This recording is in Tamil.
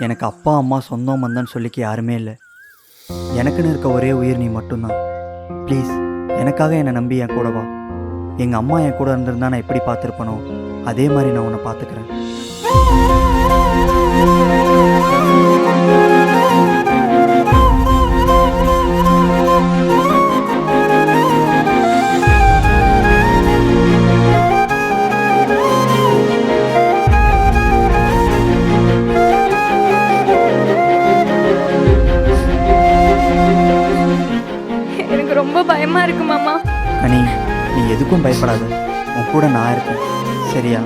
எனக்கு அப்பா அம்மா சொந்தம் பந்தன்னு சொல்லிக்க யாருமே இல்லை. எனக்குன்னு இருக்க ஒரே உயிர் நீ மட்டும்தான். ப்ளீஸ் எனக்காக என்னை நம்பி என் கூட வா. எங்கள் அம்மா என் கூட இருந்திருந்தா நான் எப்படி பார்த்துருப்பனோ அதே மாதிரி நான் உன்னை பார்த்துக்கிறேன். எனக்கு ரொம்ப பயமா இருக்கு மாமா. கனி, நீ எதுக்கும் பயப்படாத. உன் கூட நான் இருக்கேன், சரியா?